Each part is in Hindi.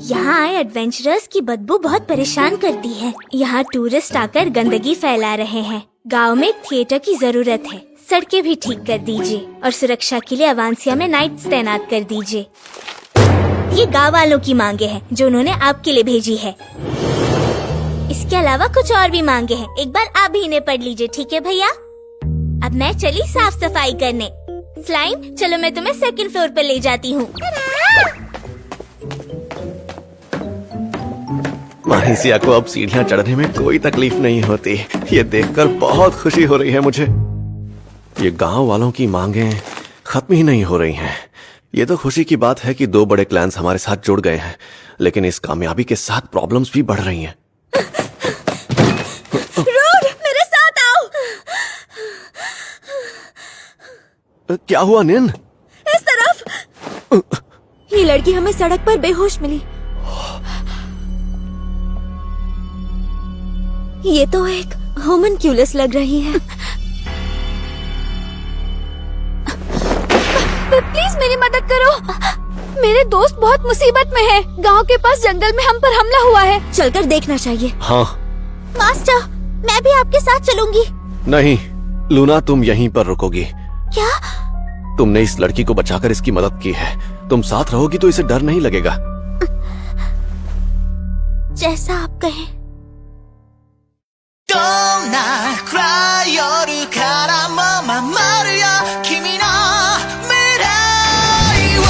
यहाँ आए एडवेंचरर्स की बदबू बहुत परेशान करती है। यहाँ टूरिस्ट आकर गंदगी फैला रहे हैं। गांव में एक थिएटर की जरूरत है। सड़कें भी ठीक कर दीजिए और सुरक्षा के लिए अवांसिया में नाइट्स तैनात कर दीजिए। ये गांव वालों की मांगे हैं जो उन्होंने आपके लिए भेजी है। इसके अलावा कुछ और भी मांगे हैं। एक बार आप भी इन्हें पढ़ लीजिए, ठीक है भैया? अब मैं चली साफ सफाई करने। स्लाइम, चलो मैं तुम्हें सेकंड फ्लोर पर ले जाती हूँ। माहिसिया को अब सीढ़ियाँ चढ़ने में कोई तकलीफ नहीं होती। ये देखकर बहुत खुशी हो रही है मुझे। ये गांव वालों की मांगें खत्म ही नहीं हो रही हैं। ये तो खुशी की बात है कि 2 बड़े क्लैंस हमारे साथ जुड़ गए हैं, लेकिन इस कामयाबी के साथ प्रॉब्लम्स भी बढ़ रही हैं। रूड, मेरे साथ आओ। क्या हुआ निन? इस तरफ। ये लड़की हमें सड़क पर बेहोश मिली। ये तो एक होमनक्यूलस लग रही है। प्लीज मेरी मदद करो। मेरे दोस्त बहुत मुसीबत में है। गांव के पास जंगल में हम पर हमला हुआ है। चलकर देखना चाहिए। हाँ मास्टर, मैं भी आपके साथ चलूंगी। नहीं लूना, तुम यहीं पर रुकोगी। क्या? तुमने इस लड़की को बचाकर इसकी मदद की है। तुम साथ रहोगी तो इसे डर नहीं लगेगा। जैसा आप कहें। どんな暗い夜からも守るよ君の未来を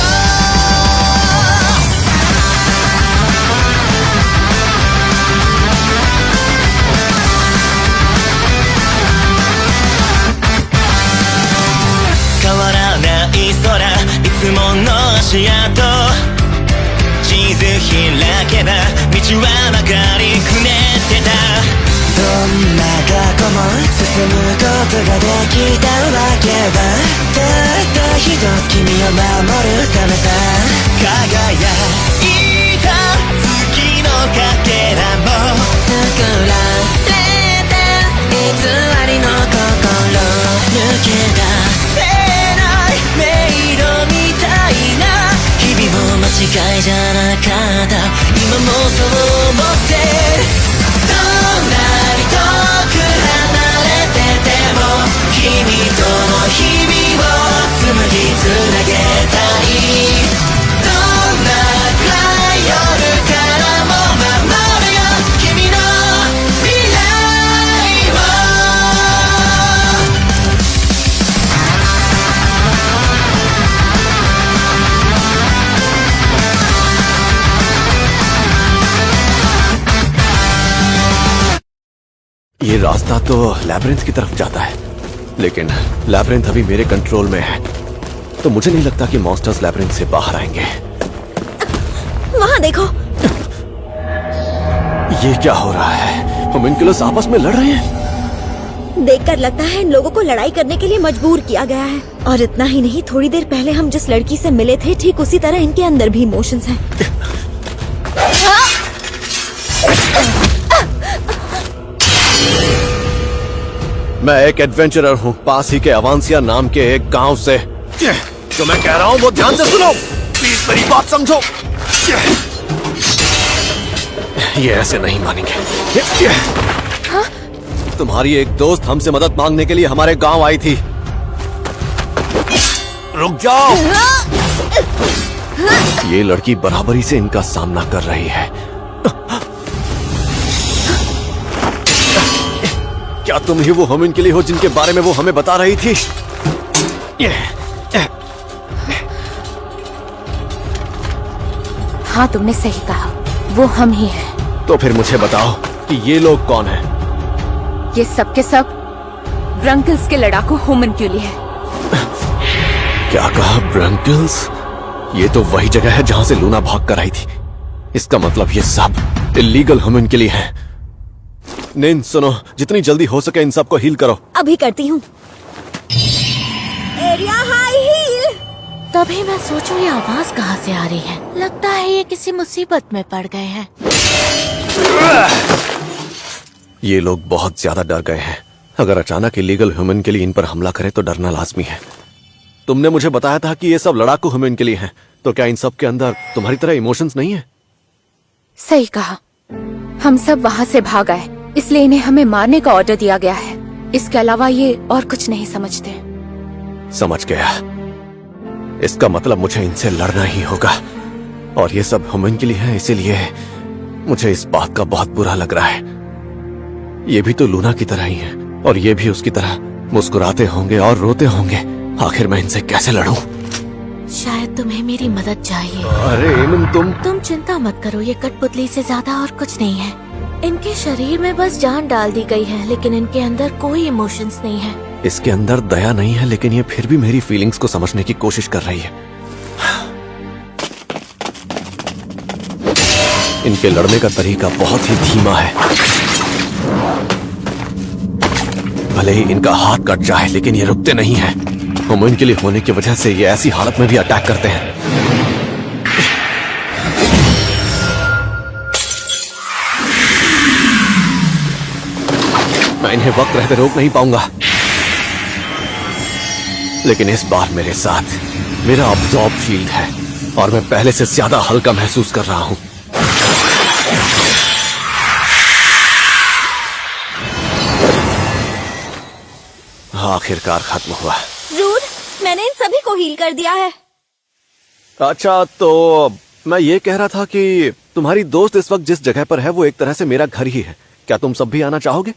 変わらない空いつもの足跡地図開けば道は曲がりくねってたどんな過去も進むことができたわけはたった一つ君を守るためさ輝いた月のかけらも作られた偽りの心抜け出せない迷路みたいな日々も間違いじゃなかった今もそう思ってるどんなに遠く離れてても君との日々を紡ぎつなげたいどんな暗い夜からも守るよ君の未来をये रास्ता तो लैब्रिंथ की तरफ जाता है, लेकिन लैब्रिंथ अभी मेरे कंट्रोल में है, तो मुझे नहीं लगता कि मॉन्स्टर्स लैब्रिंथ से बाहर आएंगे। वहाँ देखो। ये क्या हो रहा है? होम्युन्कुलस आपस में लड़ रहे हैं। देखकर लगता है इन लोगों को लड़ाई करने के लिए मजबूर किया गया है। और इतना ही नहीं, थोड़ी देर पहले हम जिस लड़की से मिले थे, ठीक उसी तरह इनके अंदर भी इमोशंस हैं। मैं एक एडवेंचरर हूँ, पास ही के अवांसिया नाम के एक गांव से। जो मैं कह रहा हूँ वो ध्यान से सुनो, प्लीज मेरी बात समझो। ये ऐसे नहीं मानेंगे। हाँ? तुम्हारी एक दोस्त हमसे मदद मांगने के लिए हमारे गांव आई थी। रुक जाओ। ये लड़की बराबरी से इनका सामना कर रही है। क्या तुम ही वो होम्युन्कुली हो जिनके बारे में वो हमें बता रही थी? हाँ, तुमने सही कहा, वो हम ही हैं। तो फिर मुझे बताओ कि ये लोग कौन हैं? ये सब के सब ब्रंकल्स के लड़ाकू होम्युन्कुली है। क्या कहा? ब्रंकल्स? ये तो वही जगह है जहाँ से लूना भाग कर आई थी। इसका मतलब ये सब इलीगल होम्युन्कुली हैं। निन सुनो, जितनी जल्दी हो सके इन सबको हील करो। अभी करती हूँ। Area high heel. तभी मैं सोचूं ये आवाज कहाँ से आ रही है। लगता है ये किसी मुसीबत में पड़ गए हैं। ये लोग बहुत ज्यादा डर गए हैं। अगर अचानक इलीगल होम्युन्कुली इन पर हमला करे तो डरना लाजमी है। तुमने मुझे बताया था कि ये सब लड़ाकू होम्युन्कुली हैं, तो क्या इन सब के अंदर तुम्हारी तरह इमोशंस नहीं है? सही कहा, हम सब वहाँ से भाग आए, इसलिए इन्हें हमें मारने का ऑर्डर दिया गया है। इसके अलावा ये और कुछ नहीं समझते। समझ गया। इसका मतलब मुझे इनसे लड़ना ही होगा, और ये सब ह्यूमन के लिए है, इसीलिए मुझे इस बात का बहुत बुरा लग रहा है। ये भी तो लूना की तरह ही है, और ये भी उसकी तरह मुस्कुराते होंगे और रोते होंगे। आखिर मैं इनसे कैसे लड़ूं? शायद तुम्हें मेरी मदद चाहिए। अरे एमिन, तुम चिंता मत करो, ये कठपुतली से ज्यादा और कुछ नहीं है। इनके शरीर में बस जान डाल दी गई है, लेकिन इनके अंदर कोई इमोशंस नहीं है। इसके अंदर दया नहीं है, लेकिन ये फिर भी मेरी फीलिंग्स को समझने की कोशिश कर रही है। इनके लड़ने का तरीका बहुत ही धीमा है। भले ही इनका हाथ कट जाए, लेकिन ये रुकते नहीं हैं। हम इनके लिए होने की वजह से ये ऐसी हालत में भी अटैक करते हैं। मैं इन्हें वक्त रहते रोक नहीं पाऊंगा, लेकिन इस बार मेरे साथ मेरा अब्जॉर्ब शील्ड है, और मैं पहले से ज्यादा हल्का महसूस कर रहा हूं। आखिरकार खत्म हुआ। रूड, मैंने इन सभी को हील कर दिया है। अच्छा, तो मैं ये कह रहा था कि तुम्हारी दोस्त इस वक्त जिस जगह पर है वो एक तरह से मेरा घर ही है। क्या तुम सब भी आना चाहोगे?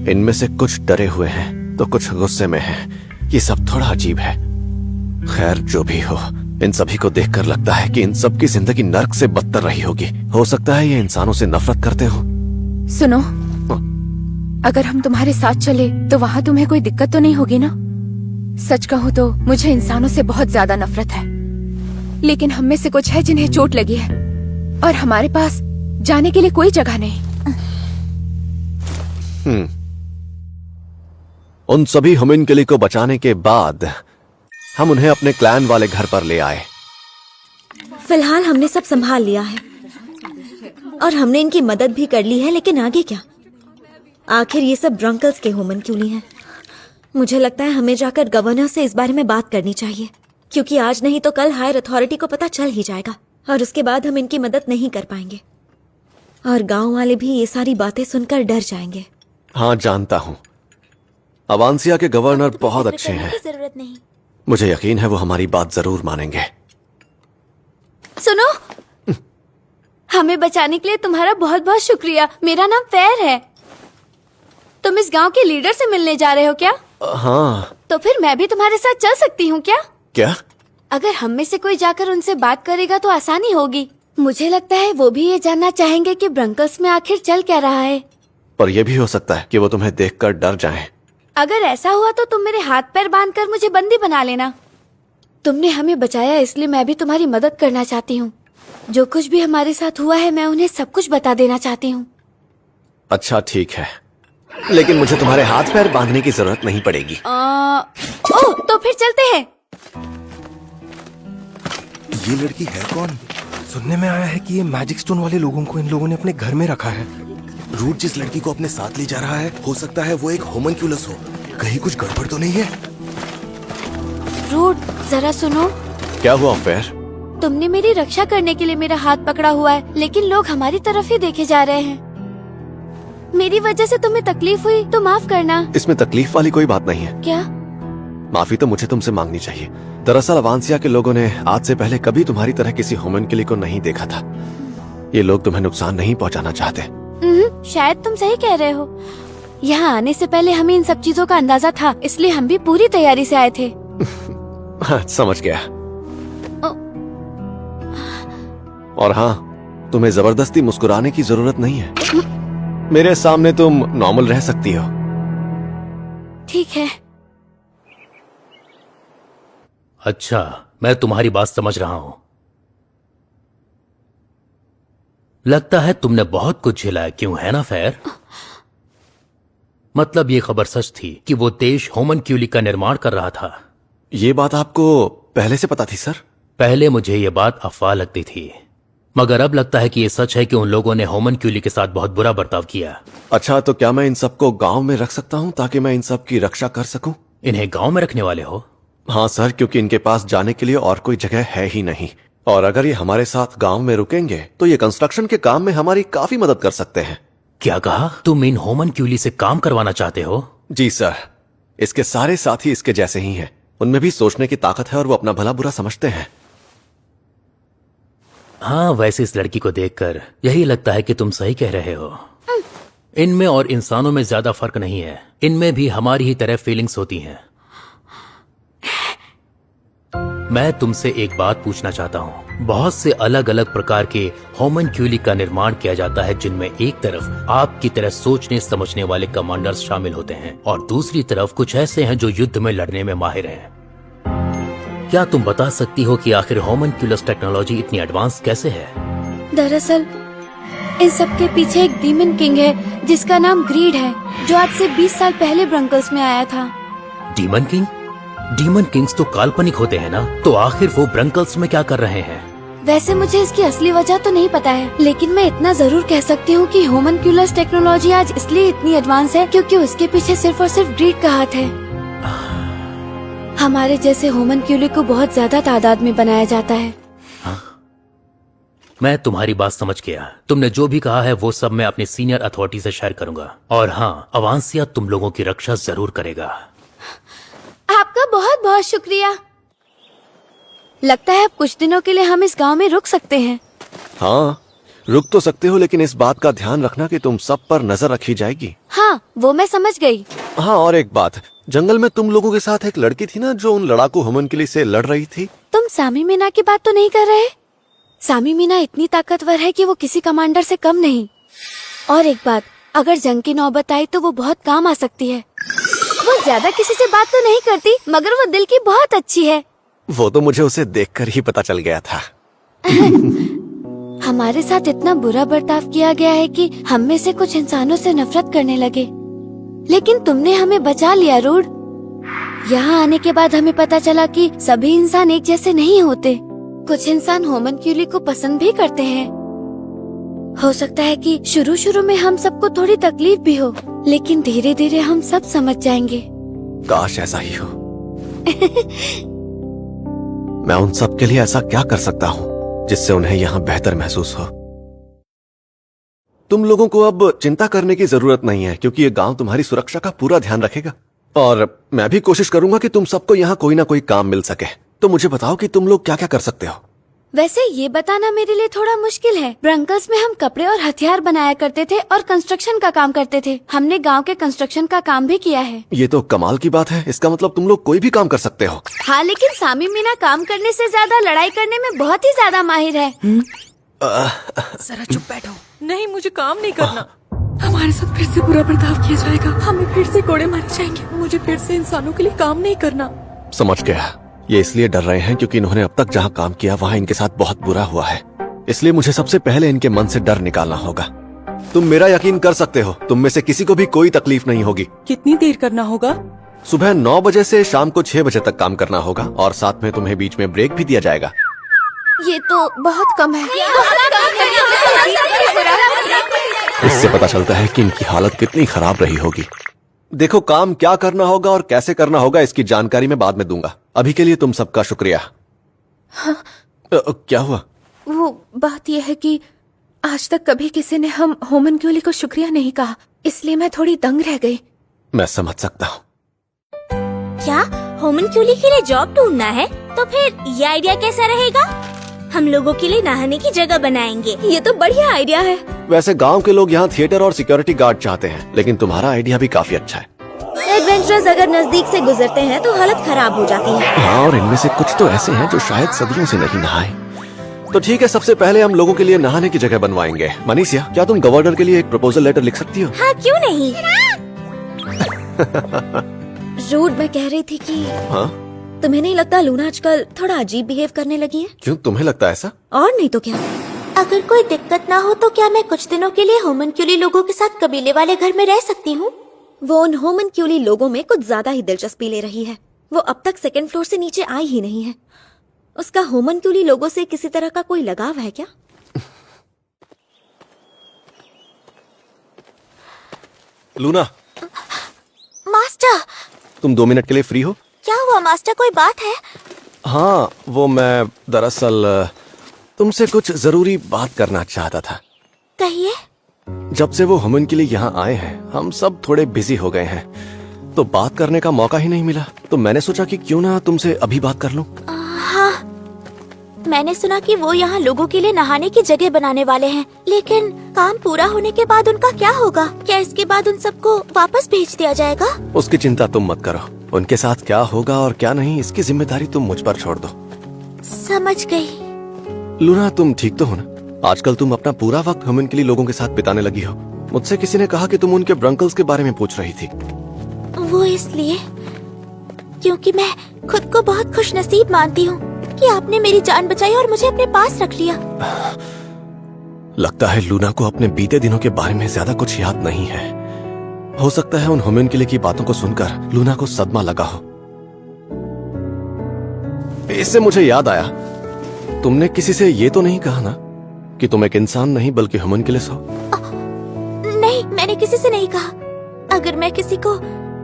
इनमें से कुछ डरे हुए हैं तो कुछ गुस्से में हैं। ये सब थोड़ा अजीब है। खैर, जो भी हो, इन सभी को देखकर लगता है कि इन सब की जिंदगी नर्क से बदतर रही होगी। हो सकता है ये इंसानों से नफरत करते हो। सुनो, अगर हम तुम्हारे साथ चले तो वहाँ तुम्हें कोई दिक्कत तो नहीं होगी ना? सच कहूँ तो मुझे इंसानों से बहुत ज्यादा नफरत है, लेकिन हम में से कुछ है जिन्हें चोट लगी है, और हमारे पास जाने के लिए कोई जगह नहीं। उन सभी होमिनकिली को बचाने के बाद हम उन्हें अपने क्लैन वाले घर पर ले आए। फिलहाल हमने सब संभाल लिया है, और हमने इनकी मदद भी कर ली है, लेकिन आगे क्या? आखिर ये सब ब्रंकल्स के होमिनकिली हैं। मुझे लगता है हमें जाकर गवर्नर से इस बारे में बात करनी चाहिए, क्योंकि आज नहीं तो कल हायर अथॉरिटी को पता चल ही जाएगा, और उसके बाद हम इनकी मदद नहीं कर पाएंगे, और गांव वाले भी ये सारी बातें सुनकर डर जाएंगे। हाँ, जानता हूँ। अवांसिया के गवर्नर बहुत अच्छे हैं। जरूरत नहीं। मुझे यकीन है वो हमारी बात जरूर मानेंगे। सुनो, हमें बचाने के लिए तुम्हारा बहुत बहुत शुक्रिया। मेरा नाम फेयर है। तुम इस गांव के लीडर से मिलने जा रहे हो क्या? हाँ। तो फिर मैं भी तुम्हारे साथ चल सकती हूँ क्या? क्या? अगर हम में से कोई जाकर उनसे बात करेगा तो आसानी होगी। मुझे लगता है वो भी ये जानना चाहेंगे कि ब्रंकल्स में आखिर चल क्या रहा है। पर यह भी हो सकता है कि वो तुम्हें देखकर डर जाएं। अगर ऐसा हुआ तो तुम मेरे हाथ पैर बांधकर मुझे बंदी बना लेना। तुमने हमें बचाया, इसलिए मैं भी तुम्हारी मदद करना चाहती हूँ। जो कुछ भी हमारे साथ हुआ है, मैं उन्हें सब कुछ बता देना चाहती हूँ। अच्छा, ठीक है, लेकिन मुझे तुम्हारे हाथ पैर बांधने की जरूरत नहीं पड़ेगी। ओह, तो फिर चलते हैं। ये लड़की है कौन? सुनने में आया है कि ये मैजिक स्टोन वाले लोगों को इन लोगों ने अपने घर में रखा है। रूट जिस लड़की को अपने साथ ले जा रहा है, हो सकता है वो एक होमनक्यूलस हो। कहीं कुछ गड़बड़ तो नहीं है? रूट, जरा सुनो। क्या हुआ फेयर? तुमने मेरी रक्षा करने के लिए मेरा हाथ पकड़ा हुआ है, लेकिन लोग हमारी तरफ ही देखे जा रहे हैं। मेरी वजह से तुम्हें तकलीफ हुई तो माफ करना। इसमें तकलीफ वाली कोई बात नहीं है। क्या? माफी तो मुझे तुमसे मांगनी चाहिए। दरअसल अवांसिया के लोगों ने आज से पहले कभी तुम्हारी तरह किसी होमनकिली को नहीं देखा था। ये लोग तुम्हें नुकसान नहीं पहुंचाना चाहते। शायद तुम सही कह रहे हो। यहाँ आने से पहले हमें इन सब चीजों का अंदाजा था, इसलिए हम भी पूरी तैयारी से आए थे। हाँ, समझ गया। और हाँ, तुम्हें जबरदस्ती मुस्कुराने की जरूरत नहीं है। मेरे सामने तुम नॉर्मल रह सकती हो। ठीक है। अच्छा, मैं तुम्हारी बात समझ रहा हूं। लगता है तुमने बहुत कुछ झेला है, क्यों है ना फेयर? मतलब ये खबर सच थी कि वो देश होमनक्यूली का निर्माण कर रहा था। ये बात आपको पहले से पता थी सर? पहले मुझे ये बात अफवाह लगती थी, मगर अब लगता है कि ये सच है कि उन लोगों ने होमनक्यूली के साथ बहुत बुरा बर्ताव किया। अच्छा, तो क्या मैं इन सबको गांव में रख सकता हूँ ताकि मैं इन सब की रक्षा कर सकूं? इन्हें गांव में रखने वाले हो? हाँ सर, क्योंकि इनके पास जाने के लिए और कोई जगह है ही नहीं, और अगर ये हमारे साथ गांव में रुकेंगे तो ये कंस्ट्रक्शन के काम में हमारी काफी मदद कर सकते हैं। क्या कहा? तुम इन होमनक्यूली से काम करवाना चाहते हो? जी सर, इसके सारे साथी इसके जैसे ही हैं। उनमें भी सोचने की ताकत है और वो अपना भला बुरा समझते हैं। हाँ, वैसे इस लड़की को देखकर यही लगता है कि तुम सही कह रहे हो। इनमें और इंसानों में ज्यादा फर्क नहीं है। इनमें भी हमारी ही तरह फीलिंग्स होती हैं। मैं तुमसे एक बात पूछना चाहता हूँ। बहुत से अलग अलग प्रकार के होमनक्यूली का निर्माण किया जाता है, जिनमें एक तरफ आपकी तरह सोचने समझने वाले कमांडर्स शामिल होते हैं और दूसरी तरफ कुछ ऐसे हैं जो युद्ध में लड़ने में माहिर हैं। क्या तुम बता सकती हो कि आखिर होमनक्यूलस टेक्नोलॉजी इतनी एडवांस कैसे है? दरअसल इन सब के पीछे एक डीमन किंग है जिसका नाम ग्रीड है, जो आज से 20 साल पहले ब्रंकल्स में आया था। Demon king? डीमन किंग्स तो काल्पनिक होते हैं ना, तो आखिर वो ब्रंकल्स में क्या कर रहे हैं? वैसे मुझे इसकी असली वजह तो नहीं पता है, लेकिन मैं इतना जरूर कह सकती हूँ कि होमनक्यूलस टेक्नोलॉजी आज इसलिए इतनी एडवांस है क्योंकि उसके पीछे सिर्फ और सिर्फ ग्रीड का हाथ है। हमारे जैसे होमनक्यूली को बहुत ज्यादा तादाद में बनाया जाता है। मैं तुम्हारी बात समझ गया। तुमने जो भी कहा है वो सब मैं अपने सीनियर अथॉरिटी से शेयर करूंगा। और हाँ, अवांसिया तुम लोगों की रक्षा जरूर करेगा। आपका बहुत बहुत शुक्रिया। लगता है अब कुछ दिनों के लिए हम इस गांव में रुक सकते हैं। हाँ, रुक तो सकते हो, लेकिन इस बात का ध्यान रखना कि तुम सब पर नजर रखी जाएगी। हाँ, वो मैं समझ गई। हाँ, और एक बात, जंगल में तुम लोगों के साथ एक लड़की थी ना जो उन लड़ाकू होमनक्यूली से लड़ रही थी। तुम सामी मीना की बात तो नहीं कर रहे? सामी मीना इतनी ताकतवर है कि वो किसी कमांडर से कम नहीं। और एक बात, अगर जंग की नौबत आई तो वो बहुत काम आ सकती है। वो ज्यादा किसी से बात तो नहीं करती, मगर वो दिल की बहुत अच्छी है। वो तो मुझे उसे देखकर ही पता चल गया था। हमारे साथ इतना बुरा बर्ताव किया गया है कि हम में से कुछ इंसानों से नफरत करने लगे, लेकिन तुमने हमें बचा लिया रूड। यहाँ आने के बाद हमें पता चला कि सभी इंसान एक जैसे नहीं होते। कुछ इंसान होमनक्यूली को पसंद भी करते हैं। हो सकता है कि शुरू शुरू में हम सबको थोड़ी तकलीफ भी हो, लेकिन धीरे धीरे हम सब समझ जाएंगे। काश ऐसा ही हो। मैं उन सब के लिए ऐसा क्या कर सकता हूँ जिससे उन्हें यहाँ बेहतर महसूस हो। तुम लोगों को अब चिंता करने की जरूरत नहीं है, क्योंकि ये गांव तुम्हारी सुरक्षा का पूरा ध्यान रखेगा। और मैं भी कोशिश करूंगा कि तुम सबको यहाँ कोई ना कोई काम मिल सके। तो मुझे बताओ कि तुम लोग क्या क्या कर सकते हो। वैसे ये बताना मेरे लिए थोड़ा मुश्किल है। ब्रंकल्स में हम कपड़े और हथियार बनाया करते थे और कंस्ट्रक्शन का काम करते थे। हमने गांव के कंस्ट्रक्शन का काम भी किया है। ये तो कमाल की बात है। इसका मतलब तुम लोग कोई भी काम कर सकते हो। हाँ, लेकिन सामी मीना काम करने से ज्यादा लड़ाई करने में बहुत ही ज्यादा माहिर है। जरा चुप बैठो। नहीं, मुझे काम नहीं करना। हमारे साथ फिर से बुरा बर्ताव किया जाएगा। हमें फिर से कोड़े मारे जाएंगे। मुझे फिर से इंसानों के लिए काम नहीं करना। समझ गया। ये इसलिए डर रहे हैं क्योंकि इन्होंने अब तक जहाँ काम किया वहाँ इनके साथ बहुत बुरा हुआ है। इसलिए मुझे सबसे पहले इनके मन से डर निकालना होगा। तुम मेरा यकीन कर सकते हो, तुम में से किसी को भी कोई तकलीफ नहीं होगी। कितनी देर करना होगा? सुबह 9 बजे से शाम को 6 बजे तक काम करना होगा और साथ में तुम्हें बीच में ब्रेक भी दिया जाएगा। ये तो बहुत कम है। इससे पता चलता है कि इनकी हालत कितनी खराब रही होगी। देखो, काम क्या करना होगा और कैसे करना होगा इसकी जानकारी मैं बाद में दूंगा। अभी के लिए तुम सबका शुक्रिया। हाँ। क्या हुआ? वो बात यह है कि आज तक कभी किसी ने हम होमनक्यूली को शुक्रिया नहीं कहा, इसलिए मैं थोड़ी दंग रह गई। मैं समझ सकता हूँ। क्या होमनक्यूली के लिए जॉब ढूंढना है? तो फिर ये आइडिया कैसा रहेगा? हम लोगों के लिए नहाने की जगह बनाएंगे। ये तो बढ़िया आइडिया है। वैसे गांव के लोग यहाँ थिएटर और सिक्योरिटी गार्ड चाहते हैं, लेकिन तुम्हारा आइडिया भी काफी अच्छा है। एडवेंचरर्स अगर नजदीक से गुजरते हैं तो हालत खराब हो जाती है। हाँ, और इनमें से कुछ तो ऐसे हैं जो शायद सदियों से नहीं नहाए। तो ठीक है, सबसे पहले हम लोगों के लिए नहाने की जगह बनवाएंगे। मनीषा, क्या तुम गवर्नर के लिए एक प्रपोजल लेटर लिख सकती हो? हाँ, क्यों नहीं। रूड, मैं कह रही थी कि हाँ? तुम्हें नहीं लगता लूना आजकल थोड़ा अजीब बिहेव करने लगी है? क्यों, तुम्हें लगता है ऐसा? और नहीं तो क्या। अगर कोई दिक्कत ना हो तो क्या मैं कुछ दिनों के लिए होमनक्यूली लोगों के साथ कबीले वाले घर में रह सकती हूँ? वो उन होमनक्यूली लोगों में कुछ ज्यादा ही दिलचस्पी ले रही है। वो अब तक सेकंड फ्लोर से नीचे आई ही नहीं है। उसका होमनक्यूली लोगों से किसी तरह का कोई लगाव है क्या? लूना, मास्टर, तुम 2 मिनट के लिए फ्री हो? क्या हुआ मास्टर, कोई बात है? हाँ, वो मैं दरअसल तुमसे कुछ जरूरी बात करना चाहता था। कहिए। जब से वो हमन के लिए यहाँ आए हैं हम सब थोड़े बिजी हो गए हैं, तो बात करने का मौका ही नहीं मिला। तो मैंने सोचा कि क्यों ना तुमसे अभी बात कर लूं। हाँ, मैंने सुना कि वो यहाँ लोगों के लिए नहाने की जगह बनाने वाले हैं, लेकिन काम पूरा होने के बाद उनका क्या होगा? क्या इसके बाद उन सबको वापस भेज दिया जाएगा? उसकी चिंता तुम मत करो। उनके साथ क्या होगा और क्या नहीं, इसकी जिम्मेदारी तुम मुझ पर छोड़ दो। समझ गई। लूना, तुम ठीक तो हो ना? आजकल तुम अपना पूरा वक्त हमन के लिए लोगों के साथ बिताने लगी हो। मुझसे किसी ने कहा कि तुम उनके ब्रंकल्स के बारे में पूछ रही थी। वो इसलिए क्योंकि मैं खुद को बहुत खुशनसीब मानती हूँ कि आपने मेरी जान बचाई और मुझे अपने पास रख लिया। लगता है लूना को अपने बीते दिनों के बारे में ज्यादा कुछ याद नहीं है। हो सकता है उन ह्यूमन के लिए की बातों को सुनकर लूना को सदमा लगा हो। इससे मुझे याद आया, तुमने किसी से ये तो नहीं कहा ना कि तुम एक इंसान नहीं बल्कि ह्यूमन के लिए हो? नहीं, मैंने किसी से नहीं कहा। अगर मैं किसी को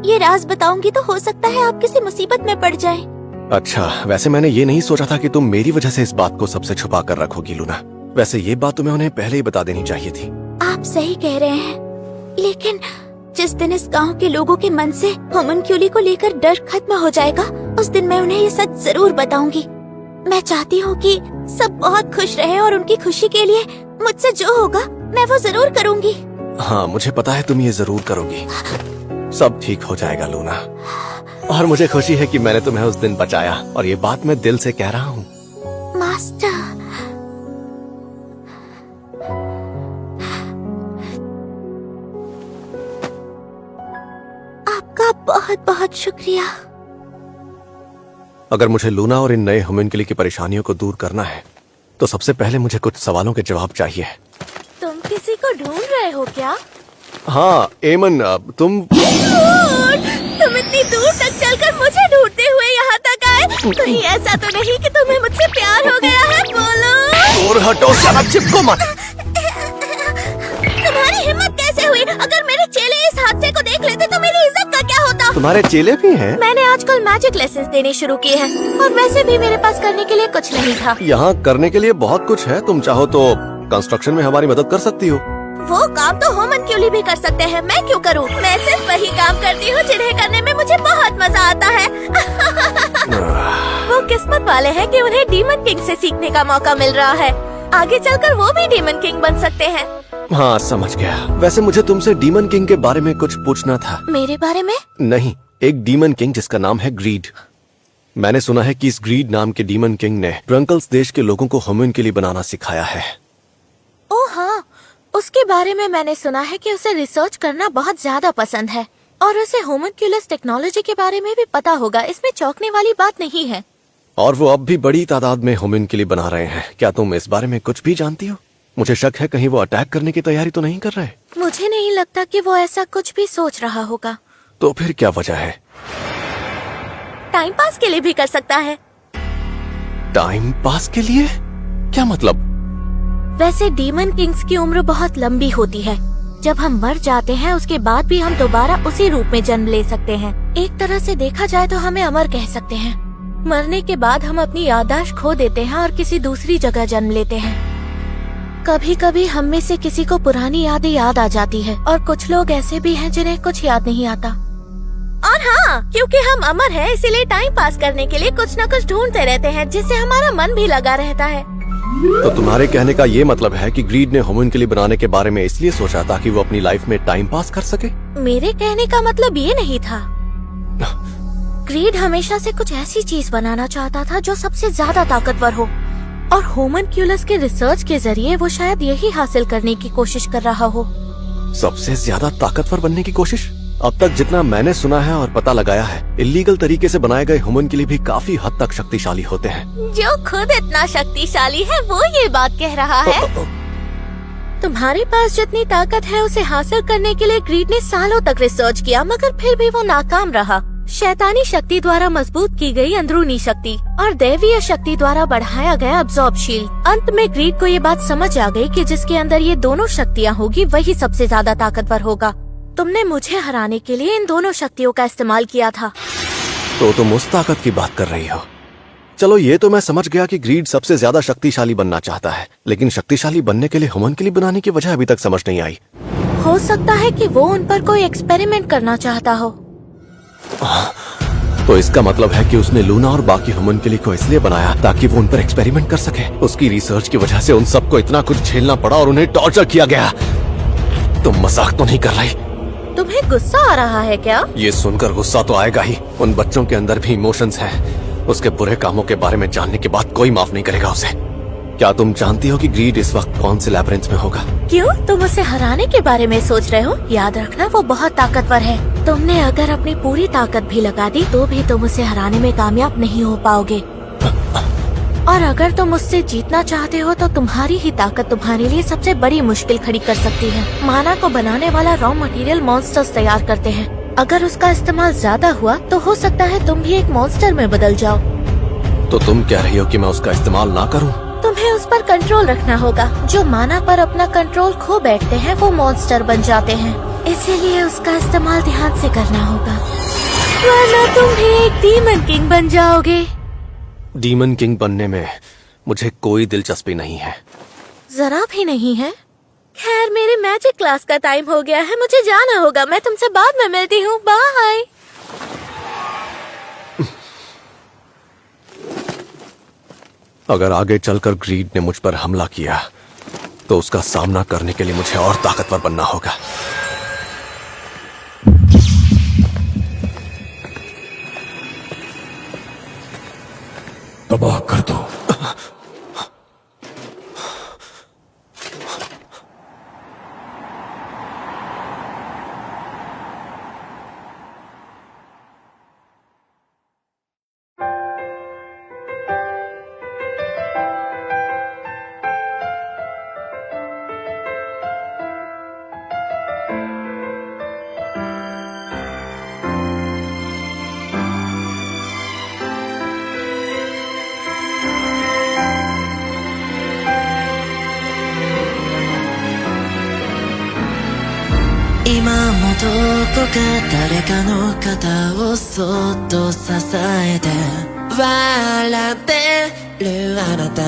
ये राज बताऊंगी तो हो सकता है आप किसी मुसीबत में पड़ जाएं। अच्छा, वैसे मैंने ये नहीं सोचा था कि तुम मेरी वजह से इस बात को सबसे छुपा कर रखोगी लूना। वैसे ये बात तुम्हें उन्हें पहले ही बता देनी चाहिए थी। आप सही कह रहे हैं, लेकिन जिस दिन इस गांव के लोगों के मन से होमनक्यूली को लेकर डर खत्म हो जाएगा, उस दिन मैं उन्हें ये सच जरूर बताऊंगी। मैं चाहती हूँ कि सब बहुत खुश रहे और उनकी खुशी के लिए मुझसे जो होगा मैं वो जरूर करूँगी। हाँ, मुझे पता है तुम ये जरूर करोगी। सब ठीक हो जाएगा लूना। और मुझे खुशी है कि मैंने तुम्हें उस दिन बचाया, और ये बात मैं दिल से कह रहा हूँ। मास्टर, आपका बहुत बहुत शुक्रिया। अगर मुझे लूना और इन नए ह्यूमन के लिए की परेशानियों को दूर करना है तो सबसे पहले मुझे कुछ सवालों के जवाब चाहिए। तुम किसी को ढूंढ रहे हो क्या? हाँ एमन, तुम इतनी दूर तक चलकर मुझे ढूंढते हुए यहाँ तक आए? कहीं ऐसा तो नहीं कि तुम्हें मुझसे प्यार हो गया है? बोलो। दूर हटो, साला चिपको मत। तुम्हारी हिम्मत कैसे हुई? अगर मेरे चेले इस हादसे को देख लेते तो मेरी इज्जत का क्या होता? तुम्हारे चेले भी हैं? मैंने आजकल मैजिक लेसन देने शुरू किए हैं, और वैसे भी मेरे पास करने के लिए कुछ नहीं था। यहाँ करने के लिए बहुत कुछ है। तुम चाहो तो कंस्ट्रक्शन में हमारी मदद कर सकती हो। वो काम तो होमनक्यूली भी कर सकते हैं, मैं क्यों करूं? मैं सिर्फ वही काम करती हूँ जिन्हें करने में मुझे बहुत मजा आता है। वो किस्मत वाले हैं कि उन्हें डीमन किंग से सीखने का मौका मिल रहा है। आगे चलकर वो भी डीमन किंग बन सकते हैं। हाँ, समझ गया। वैसे मुझे तुमसे डीमन किंग के बारे में कुछ पूछना था। मेरे बारे में? नहीं, एक डीमन किंग जिसका नाम है ग्रीड। मैंने सुना है कि इस ग्रीड नाम के डीमन किंग ने ब्रंकल्स देश के लोगों को ह्यूमन के लिए बनाना सिखाया है। ओह हाँ, उसके बारे में मैंने सुना है कि उसे रिसर्च करना बहुत ज्यादा पसंद है, और उसे होमनक्यूलस टेक्नोलॉजी के बारे में भी पता होगा। इसमें चौंकने वाली बात नहीं है। और वो अब भी बड़ी तादाद में ह्यूमन के लिए बना रहे हैं। क्या तुम इस बारे में कुछ भी जानती हो? मुझे शक है कहीं वो अटैक करने की तैयारी तो नहीं कर रहे। मुझे नहीं लगता कि वो ऐसा कुछ भी सोच रहा होगा। तो फिर क्या वजह है? टाइम पास के लिए भी कर सकता है। टाइम पास के लिए? क्या मतलब? वैसे डीमन किंग्स की उम्र बहुत लंबी होती है। जब हम मर जाते हैं उसके बाद भी हम दोबारा उसी रूप में जन्म ले सकते हैं। एक तरह से देखा जाए तो हमें अमर कह सकते हैं। मरने के बाद हम अपनी याददाश्त खो देते हैं और किसी दूसरी जगह जन्म लेते हैं। कभी कभी हम में से किसी को पुरानी यादें याद आ जाती है, और कुछ लोग ऐसे भी हैं जिन्हें कुछ याद नहीं आता। और हाँ, क्योंकि हम अमर हैं इसीलिए टाइम पास करने के लिए कुछ न कुछ ढूंढते रहते हैं, जिससे हमारा मन भी लगा रहता है। तो तुम्हारे कहने का ये मतलब है कि ग्रीड ने ह्यूमन के लिए बनाने के बारे में इसलिए सोचा ताकि वो अपनी लाइफ में टाइम पास कर सके? मेरे कहने का मतलब ये नहीं था। ग्रीड हमेशा से कुछ ऐसी चीज बनाना चाहता था जो सबसे ज्यादा ताकतवर हो, और होमनक्यूलस के रिसर्च के जरिए वो शायद यही हासिल करने की कोशिश कर रहा हो। सबसे ज्यादा ताकतवर बनने की कोशिश? अब तक जितना मैंने सुना है और पता लगाया है, इल्लीगल तरीके से बनाए गए ह्यूमन के लिए भी काफी हद तक शक्तिशाली होते हैं। जो खुद इतना शक्तिशाली है वो ये बात कह रहा है। तुम्हारे पास जितनी ताकत है उसे हासिल करने के लिए ग्रीड ने सालों तक रिसर्च किया, मगर फिर भी वो नाकाम रहा। शैतानी शक्ति द्वारा मजबूत की गई अंदरूनी शक्ति और दैवीय शक्ति द्वारा बढ़ाया गया अब्जॉर्बशील। अंत में ग्रीड को ये बात समझ आ गई कि जिसके अंदर ये दोनों शक्तियाँ होगी वही सबसे ज्यादा ताकतवर होगा। तुमने मुझे हराने के लिए इन दोनों शक्तियों का इस्तेमाल किया था। तो तुम उस ताकत की बात कर रही हो चलो ये तो मैं समझ गया कि ग्रीड सबसे ज्यादा शक्तिशाली बनना चाहता है, लेकिन शक्तिशाली बनने के लिए होमनक्यूल बनाने की वजह अभी तक समझ नहीं आई। हो सकता है कि वो उन पर कोई एक्सपेरिमेंट करना चाहता हो। तो इसका मतलब है कि उसने लूना और बाकी होमनक्यूल को इसलिए बनाया ताकि वो उन पर एक्सपेरिमेंट कर सके। उसकी रिसर्च की वजह से उन सबको इतना कुछ झेलना पड़ा और उन्हें टॉर्चर किया गया। तुम मजाक तो नहीं कर रही? तुम्हें गुस्सा आ रहा है क्या? ये सुनकर गुस्सा तो आएगा ही। उन बच्चों के अंदर भी इमोशंस हैं। उसके बुरे कामों के बारे में जानने के बाद कोई माफ नहीं करेगा उसे। क्या तुम जानती हो कि ग्रीड इस वक्त कौन से लैबिरिंथ में होगा? क्यों? तुम उसे हराने के बारे में सोच रहे हो? याद रखना वो बहुत ताकतवर है। तुमने अगर अपनी पूरी ताकत भी लगा दी तो भी तुम उसे हराने में कामयाब नहीं हो पाओगे। और अगर तुम उससे जीतना चाहते हो तो तुम्हारी ही ताकत तुम्हारे लिए सबसे बड़ी मुश्किल खड़ी कर सकती है। माना को बनाने वाला रॉ मटेरियल मॉन्स्टर्स तैयार करते हैं। अगर उसका इस्तेमाल ज्यादा हुआ तो हो सकता है तुम भी एक मॉन्स्टर में बदल जाओ। तो तुम कह रही हो कि मैं उसका इस्तेमाल ना करूं? तुम्हें उस पर कंट्रोल रखना होगा। जो माना पर अपना कंट्रोल खो बैठते हैं वो मॉन्स्टर बन जाते हैं, इसीलिए उसका इस्तेमाल ध्यान से करना होगा, वरना तुम भी एक डीमन किंग बन जाओगे। डीमन किंग बनने में मुझे कोई दिलचस्पी नहीं है। जरा भी नहीं है? खैर, मेरे मैजिक क्लास का टाइम हो गया है, मुझे जाना होगा। मैं तुमसे बाद में मिलती हूँ। बाय। अगर आगे चलकर ग्रीड ने मुझ पर हमला किया तो उसका सामना करने के लिए मुझे और ताकतवर बनना होगा। तबाह कर दो।今もどこか誰かの肩をそっと支えて笑ってるあなた、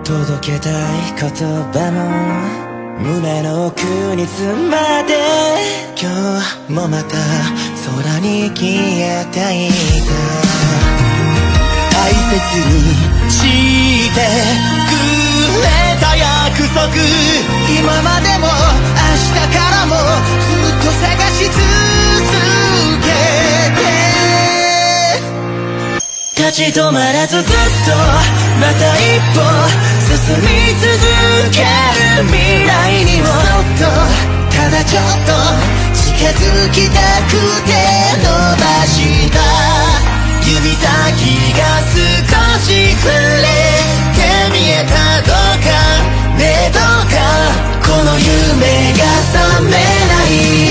届けたい言葉も胸の奥に詰まって今日もまた空に消えていた。大切にしてくれた約束、今までも明日からもずっと探し続けて、立ち止まらずずっとまた一歩進み続ける未来にもそっとただちょっと近づきたくて伸ばした指先が少し触れて見えたどうかねえどうかこの夢が覚めない